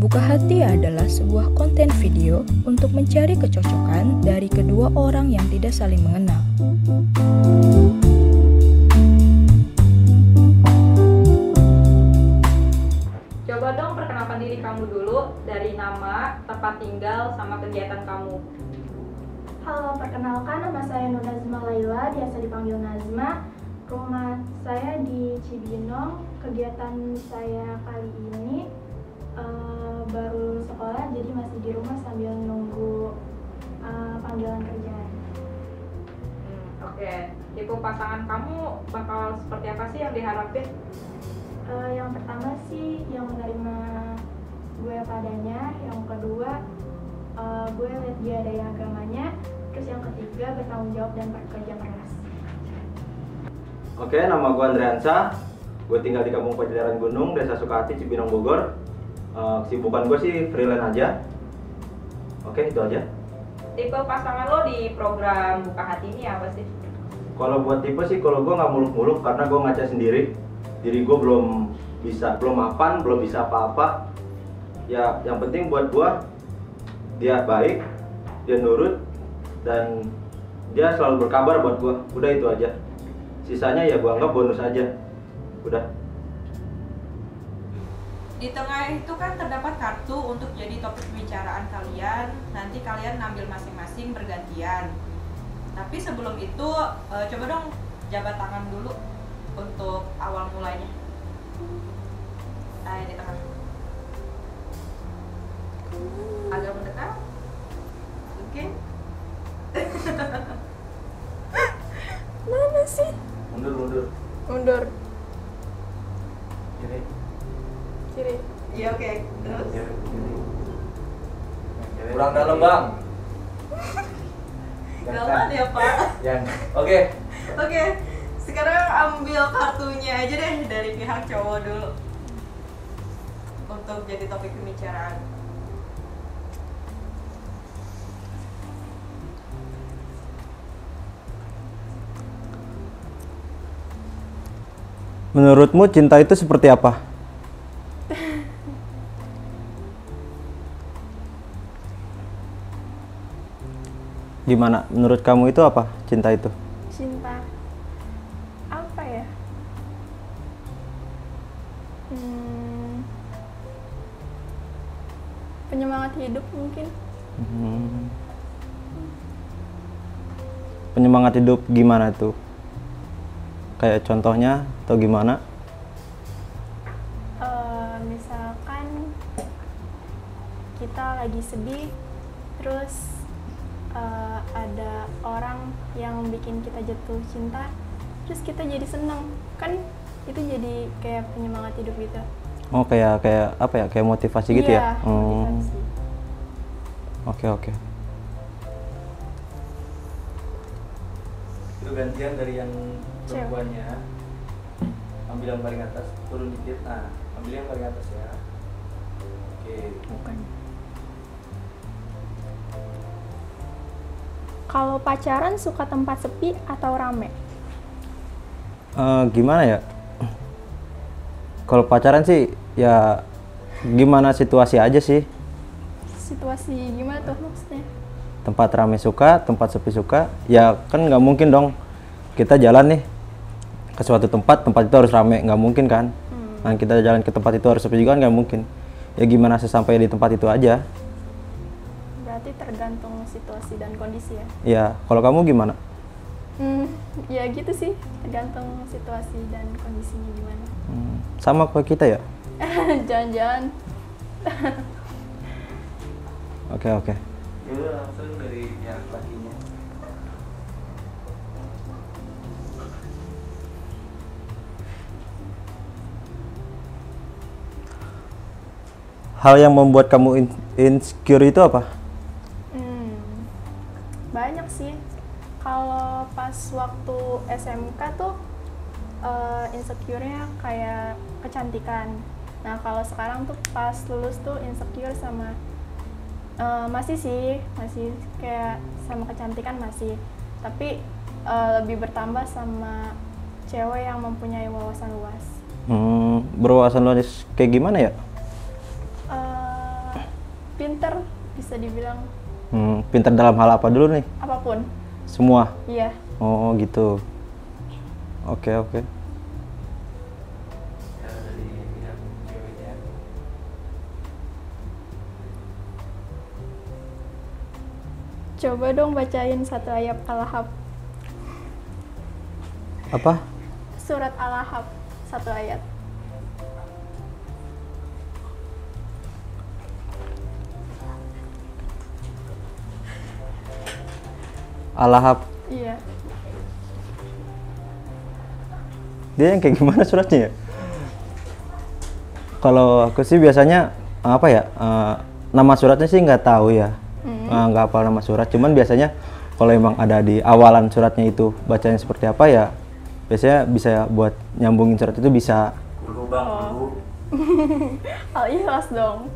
Buka Hati adalah sebuah konten video untuk mencari kecocokan dari kedua orang yang tidak saling mengenal. Coba dong perkenalkan diri kamu dulu, dari nama, tempat tinggal, sama kegiatan kamu. Halo, perkenalkan nama saya Nur Nazma Laila, biasa dipanggil Nazma. Rumah saya di Cibinong. Kegiatan saya kali ini baru lulus sekolah, jadi masih di rumah sambil nunggu panggilan kerjaan. Oke. Tipe pasangan kamu bakal seperti apa sih yang diharapin? Yang pertama sih yang menerima gue padanya, yang kedua gue lihat dia ada yang agamanya, terus yang ketiga bertanggung jawab dan bekerja keras. Oke, nama gue Andriansa. Gue tinggal di Kampung Pajajaran Gunung, Desa Sukahati, Cibinong, Bogor. Kesibukan gue sih freelance aja. Oke, itu aja. Tipe pasangan lo di program Buka Hati ini apa sih? Kalau buat tipe sih, kalau gue nggak muluk-muluk karena gue ngaca sendiri. Diri gue belum mapan, belum bisa apa-apa. Ya, yang penting buat gue, dia baik, dia nurut, dan dia selalu berkabar buat gue. Udah itu aja. Sisanya ya gue anggap bonus aja. Udah. Di tengah itu kan terdapat kartu untuk jadi topik pembicaraan kalian. Nanti kalian ngambil masing-masing bergantian. Tapi sebelum itu, coba dong jabat tangan dulu untuk awal mulainya. Di tengah. Agak mendekat. Oke. Mana sih? Mundur. Mundur. Kiri. Kiri. Iya, oke. Terus? Kurang dalam, Bang. Galan ya, Pak. Yang oke. Oke. Sekarang ambil kartunya aja deh dari pihak cowok dulu. Untuk jadi topik pembicaraan. Menurutmu cinta itu seperti apa? Gimana? Menurut kamu itu apa cinta itu? Cinta apa ya? Penyemangat hidup mungkin. Penyemangat hidup gimana tuh? Kayak contohnya atau gimana? Misalkan kita lagi sedih, terus ada orang yang bikin kita jatuh cinta, terus kita jadi senang, kan itu jadi kayak penyemangat hidup gitu. Oh, kayak apa ya? Kayak motivasi gitu ya? Iya, motivasi. Oke. Itu gantian dari yang perempuannya. Ambil yang paling atas, turun dikit. Nah, ambil yang paling atas ya. Oke. Bukan. Kalau pacaran suka tempat sepi atau rame? Gimana ya? Kalau pacaran sih ya gimana situasi aja sih. Situasi gimana tuh maksudnya? Tempat rame suka, tempat sepi suka. Ya kan nggak mungkin dong kita jalan nih ke suatu tempat itu harus rame, nggak mungkin kan. Nah, kita jalan ke tempat itu harus sepi juga kan nggak mungkin. Ya gimana sesampai di tempat itu aja. Berarti tergantung situasi dan kondisi ya? Ya, kalau kamu gimana? Ya gitu sih, tergantung situasi dan kondisinya gimana. Sama kayak kita ya? Jangan-jangan. Oke. Dulu langsung dari pihak lakinya. Hal yang membuat kamu insecure itu apa? Banyak sih. Kalau pas waktu SMK tuh insecure-nya kayak kecantikan. Nah, kalau sekarang tuh pas lulus tuh insecure sama masih kayak sama kecantikan masih. Tapi lebih bertambah sama cewek yang mempunyai wawasan luas. Berwawasan luas kayak gimana ya? pinter, bisa dibilang Pintar dalam hal apa dulu nih? apapun. Semua? Iya. Oh gitu. Oke. Dari pihak ceweknya. Coba dong bacain satu ayat Al-Lahab. Apa? Surat Al-Lahab, satu ayat. Al-Lahab. Iya. Dia yang kayak gimana suratnya ya? Kalau aku sih biasanya apa ya? Nama suratnya sih nggak tahu ya. Nggak hafal nama surat. Cuman biasanya kalau emang ada di awalan suratnya itu bacanya seperti apa ya, biasanya bisa buat nyambungin surat itu bisa. Dulu bang, dulu. Al-Ikhlas dong.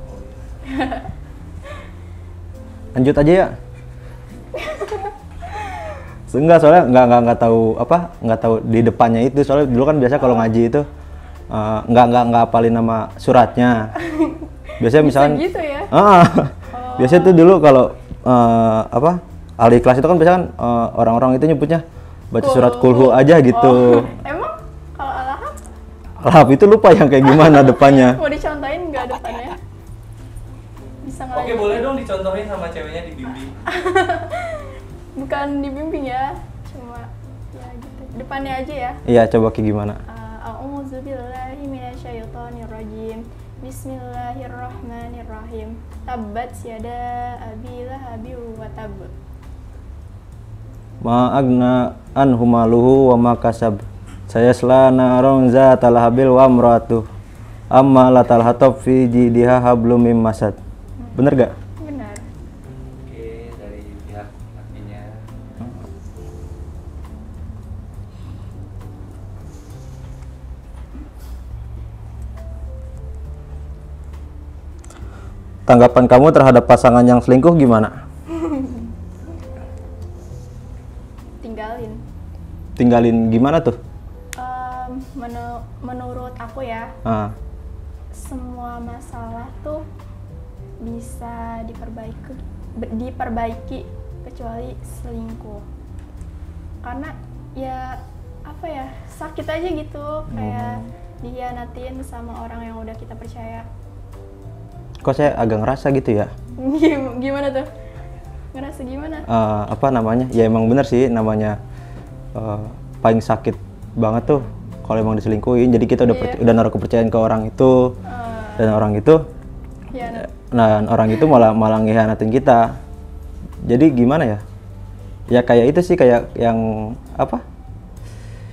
Lanjut aja ya. Enggak, soalnya nggak tahu apa, nggak tahu di depannya itu. Soalnya dulu kan biasa kalau ngaji itu nggak hafalin nama suratnya. Biasanya misalkan Gitu ya. biasanya tuh dulu kalau apa Al-Ikhlas itu kan biasanya kan orang-orang itu nyebutnya baca surat kulhu aja gitu. Emang kalau Al-Lahab Al-Lahab itu lupa yang kayak gimana depannya. mau dicontohin nggak depannya? Bisa Oke, ngelanjutin? boleh dong dicontohin sama ceweknya dibimbing. Bukan dibimbing ya, cuma ya gitu. Depannya aja ya. Iya, coba kayak gimana? A'udzubillahi minasyaitonirrajim. Bismillahirrahmanirrahim. Tabbat yada abi lahabi wa tab. Ma agna anhu maluhu wa ma kasab. Saya selana ronza talahabil wa amratuh. Amma latal hatab fi jidiha hablum mim masad. Bener gak? Benar. Oke, dari pihak lakinya. Tanggapan kamu terhadap pasangan yang selingkuh gimana? Tinggalin. Tinggalin gimana tuh? Menurut aku ya, Ah, semua masalah tuh bisa diperbaiki kecuali selingkuh. Karena ya apa ya, sakit aja gitu, kayak dihianatin sama orang yang udah kita percaya. kok saya agak ngerasa gitu ya? Gimana tuh? Ngerasa gimana? Apa namanya? Ya emang bener sih namanya paling sakit banget tuh kalau emang diselingkuhin. Jadi kita udah naruh kepercayaan ke orang itu, dan orang itu, orang itu malah ngehianatin kita. Jadi gimana ya? Ya kayak itu sih, kayak yang apa?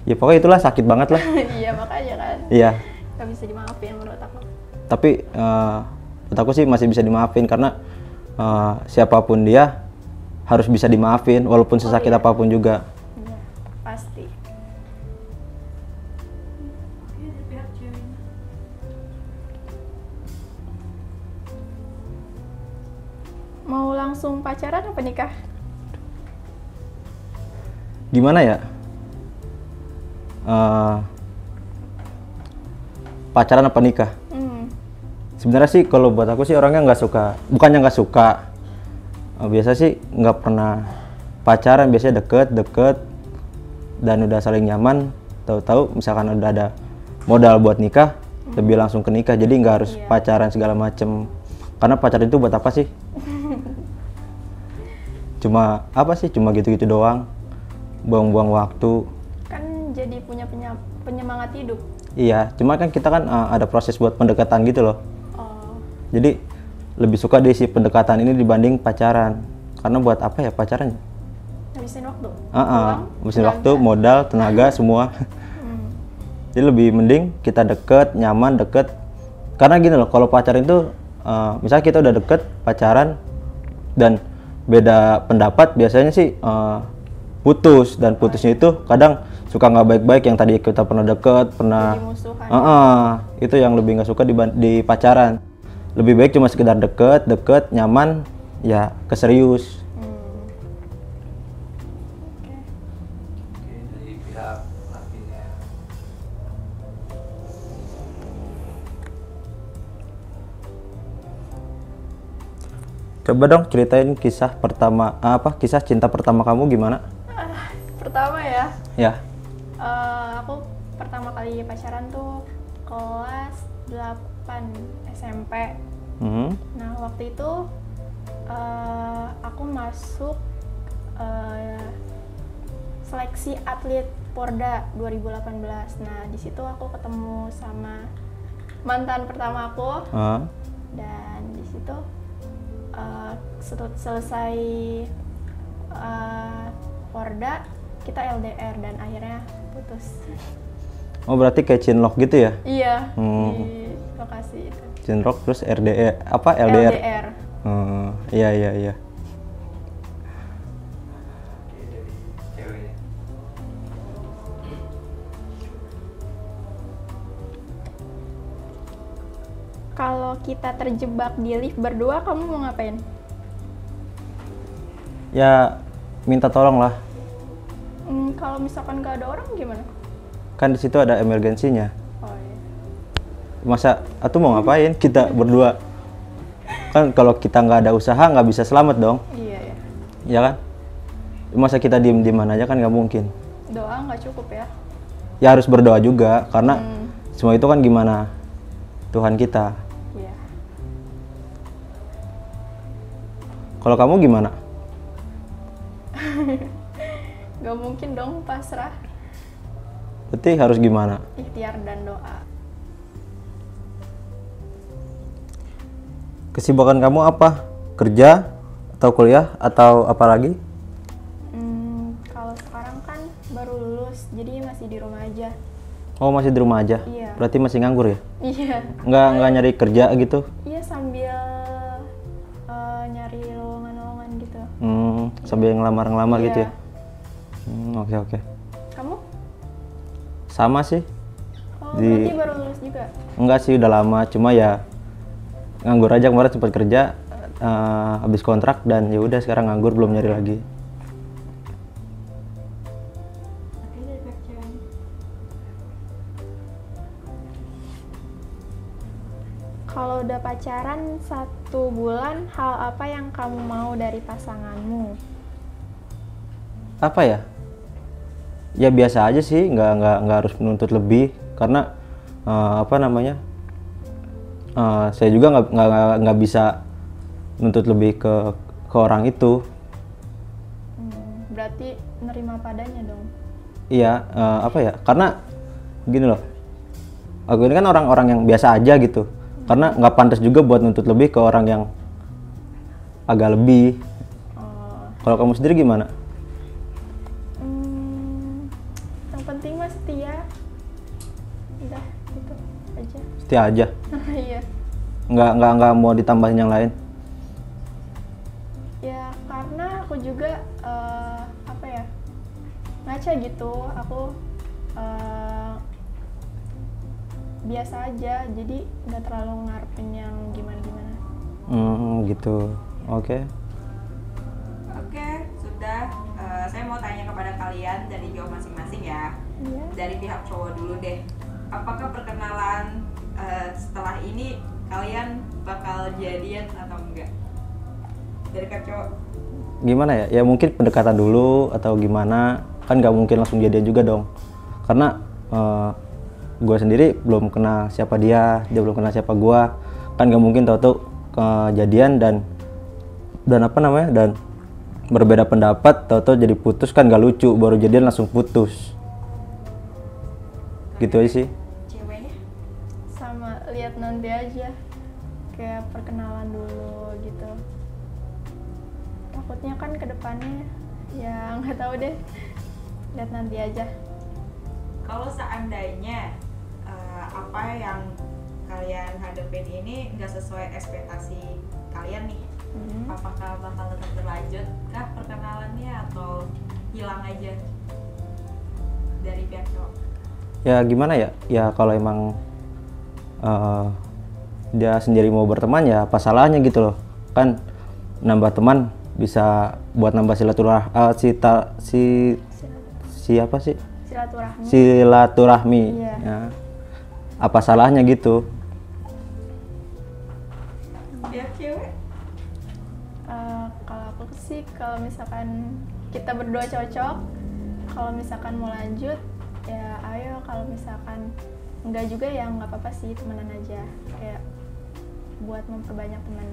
Ya pokoknya itulah, sakit banget lah. Iya makanya kan. Iya. Gak bisa dimaafin menurut aku. Tapi menurut aku sih masih bisa dimaafin karena siapapun dia harus bisa dimaafin walaupun sesakit apapun juga. Iya, pasti. Oke, dari pihak ceweknya. Mau langsung pacaran apa nikah? Gimana ya? Pacaran apa nikah? Sebenarnya sih kalau buat aku sih orangnya nggak suka, bukannya nggak suka, biasa sih nggak pernah pacaran, biasanya deket dan udah saling nyaman, tahu-tahu misalkan udah ada modal buat nikah, lebih langsung ke nikah, jadi nggak harus pacaran segala macem. Karena pacaran itu buat apa sih? Cuma apa sih? Cuma gitu-gitu doang, buang-buang waktu. Kan jadi punya penyemangat hidup. Iya, cuma kan kita kan ada proses buat pendekatan gitu loh. Oh, Jadi lebih suka di si pendekatan ini dibanding pacaran. Karena buat apa ya pacaran? ngabisin waktu. Uang, Habisin tenaga. waktu, modal, tenaga, semua. Jadi lebih mending kita deket, nyaman, deket. Karena gini loh, kalau pacaran itu, misalnya kita udah deket, pacaran, dan beda pendapat, biasanya sih putus. Dan putusnya itu kadang suka nggak baik-baik, yang tadi kita pernah deket, pernah Jadi musuhan. itu yang lebih nggak suka di pacaran. Lebih baik cuma sekedar deket, nyaman, ya keserius. Oke, dari pihak lakinya. Coba dong ceritain kisah pertama kisah cinta pertama kamu gimana? Pertama ya, Ya. aku pertama kali pacaran tuh kelas 8 SMP. Nah waktu itu aku masuk seleksi atlet Porda 2018. Nah di situ aku ketemu sama mantan pertama aku. Dan di situ selesai Porda kita LDR dan akhirnya putus. Oh berarti kayak cinlok gitu ya? Iya, di lokasi itu. Cinlok terus LDR. LDR. Iya iya iya. Oke, dari ceweknya. Kalau kita terjebak di lift berdua, kamu mau ngapain? Ya minta tolong lah. Kalau misalkan gak ada orang gimana? Kan di situ ada emergensinya. Oh iya. Masa atau mau ngapain kita berdua? Kan kalau kita nggak ada usaha nggak bisa selamat dong. Iya ya. Ya kan? Masa kita diem aja kan nggak mungkin. Doa nggak cukup ya? Ya harus berdoa juga karena semua itu kan gimana Tuhan kita. Iya. Kalau kamu gimana? Gak mungkin dong pasrah. Berarti harus gimana? Ikhtiar dan doa. Kesibukan kamu apa? Kerja atau kuliah atau apa lagi? Kalau sekarang kan baru lulus, jadi masih di rumah aja. Oh masih di rumah aja? Iya. Berarti masih nganggur ya? Iya. Nggak nyari kerja gitu? Iya sambil nyari lowongan-lowongan gitu. Sambil ngelamar-ngelamar Iya. gitu ya? Oke. Kamu? Sama sih. Oh, berarti baru lulus juga? Enggak sih, udah lama. Cuma ya nganggur aja, kemarin sempat kerja habis kontrak dan ya udah sekarang nganggur, belum nyari lagi. Oke, dari pihak ceweknya. Kalau udah pacaran 1 bulan, hal apa yang kamu mau dari pasanganmu? Apa ya? Ya biasa aja sih, nggak harus menuntut lebih karena saya juga nggak bisa nuntut lebih ke orang itu. Berarti nerima padanya dong. Iya, karena gini loh, aku ini kan orang-orang yang biasa aja gitu, karena nggak pantas juga buat nuntut lebih ke orang yang agak lebih. Kalau kamu sendiri gimana? Yang penting mah setia. Udah, gitu aja. Setia aja, Iya. nggak mau ditambahin yang lain. Ya karena aku juga ngaca gitu. Aku biasa aja, jadi nggak terlalu ngarepin yang gimana-gimana. Gitu. Oke. Oke, sudah. Saya mau tanya kepada kalian dari jawab masing-masing ya. Iya. Dari pihak cowok dulu deh. Apakah perkenalan setelah ini kalian bakal jadian atau enggak? Dari pihak cowok. Gimana ya? Ya mungkin pendekatan dulu atau gimana? Kan nggak mungkin langsung jadian juga dong. Karena gue sendiri belum kenal siapa dia belum kenal siapa gue. Kan nggak mungkin tahu-tahu kejadian dan berbeda pendapat, tahu-tahu jadi putus, kan nggak lucu. Baru jadian langsung putus. Gitu aja sih. Ceweknya? Sama, lihat nanti aja. Kayak perkenalan dulu gitu. Takutnya kan ke depannya ya nggak tahu deh. Lihat nanti aja. Kalau seandainya apa yang kalian hadapin ini nggak sesuai ekspektasi kalian nih, apakah bakal tetap berlanjut kah perkenalannya atau hilang aja dari pihak cowok? Ya gimana ya? Ya kalau emang dia sendiri mau berteman ya apa salahnya gitu loh. Kan nambah teman bisa buat nambah silaturahmi. Iya. Ya. Apa salahnya gitu? Pihak cewek? Kalau aku sih, kalau misalkan kita berdua cocok, kalau misalkan mau lanjut ya ayo, kalau misalkan enggak juga ya nggak apa-apa sih, temenan aja, kayak buat memperbanyak teman.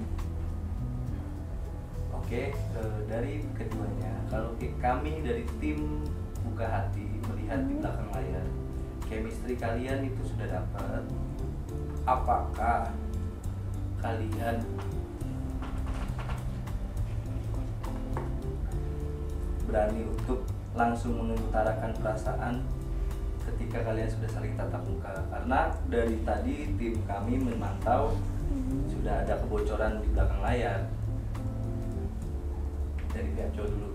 Oke, dari keduanya, kalau kami dari tim Buka Hati melihat di belakang layar, chemistry kalian itu sudah dapat. Apakah kalian berani untuk langsung mengutarakan perasaan ketika kalian sudah saling tatap muka? Karena dari tadi tim kami memantau sudah ada kebocoran di belakang layar. Dari pihak cowok dulu.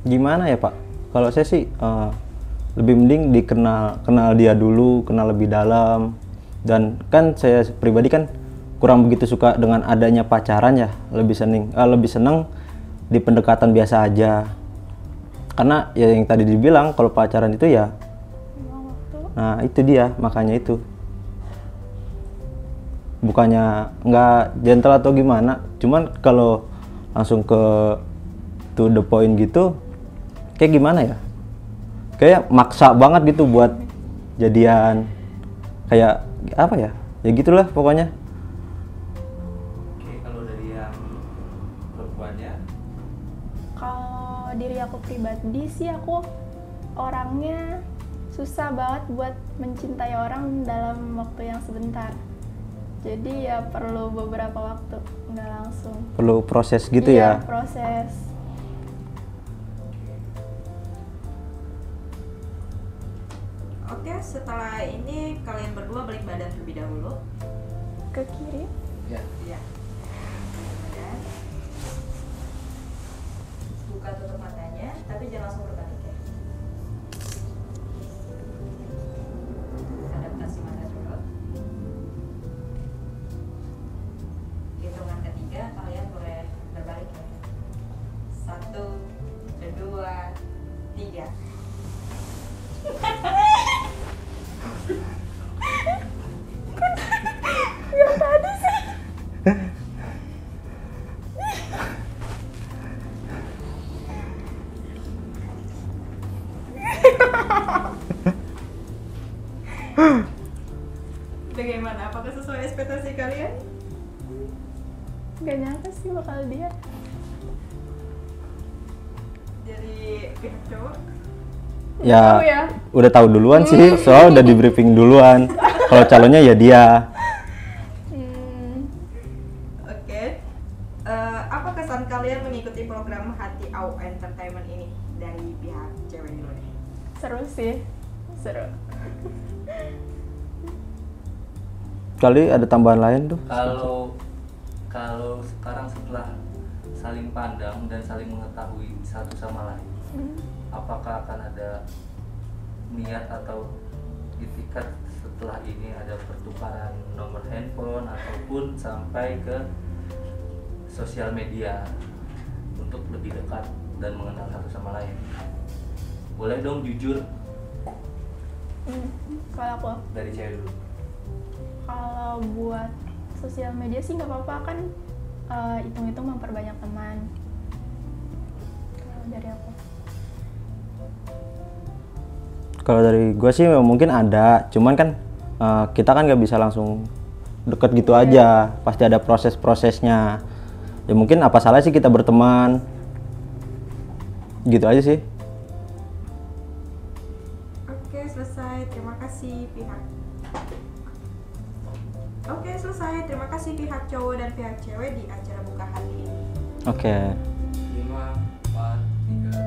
Gimana ya Pak? Kalau saya sih lebih mending kenal dia dulu, kenal lebih dalam. Dan kan saya pribadi kan kurang begitu suka dengan adanya pacaran ya, lebih seneng di pendekatan biasa aja. Karena ya yang tadi dibilang kalau pacaran itu ya, nah itu dia, makanya itu bukannya nggak gentle atau gimana, cuman kalau langsung ke to the point gitu kayak gimana ya, kayak maksa banget gitu buat jadian, kayak apa ya, ya gitulah pokoknya. Oke, kalau dari yang perempuannya? Kalau diri aku pribadi sih, aku orangnya susah banget buat mencintai orang dalam waktu yang sebentar. Jadi ya perlu beberapa waktu, nggak langsung. Perlu proses gitu Iya, ya. proses. Oke, setelah ini kalian berdua balik badan terlebih dahulu. Ke kiri. Ya. Iya. Kemudian buka tutup matanya, tapi jangan langsung berbalik ya. Adaptasi mata dulu. Hitungan ketiga kalian boleh berbalik ya. 1, 2, 3. Yang tadi sih. Bagaimana? Apakah sesuai ekspektasi kalian? Gak nyangka sih bakal dia. Dari pihak cowok? Ya, Tahu ya? udah tahu duluan sih, soalnya udah di briefing duluan. Kalau calonnya ya dia. Oke. Apa kesan kalian mengikuti program Hati Au Entertainment ini dari pihak cewek dulu deh? Seru sih, seru. Kali ada tambahan lain tuh. Kalau sekarang setelah saling pandang dan saling mengetahui satu sama lain, apakah akan ada niat atau itikat setelah ini ada pertukaran nomor handphone ataupun sampai ke sosial media untuk lebih dekat dan mengenal satu sama lain? Boleh dong jujur Kalau aku, dari cewek dulu. kalau buat sosial media sih nggak apa-apa kan, hitung-hitung memperbanyak teman. Kalau dari aku. Kalau dari gue sih mungkin ada, cuman kan kita kan nggak bisa langsung deket gitu aja, pasti ada proses-prosesnya. Ya mungkin apa salah sih kita berteman, gitu aja sih. Oke, selesai. Terima kasih pihak. Oke, selesai. Terima kasih pihak cowok dan pihak cewek di acara Buka Hati ini. Oke. 5, 4, 3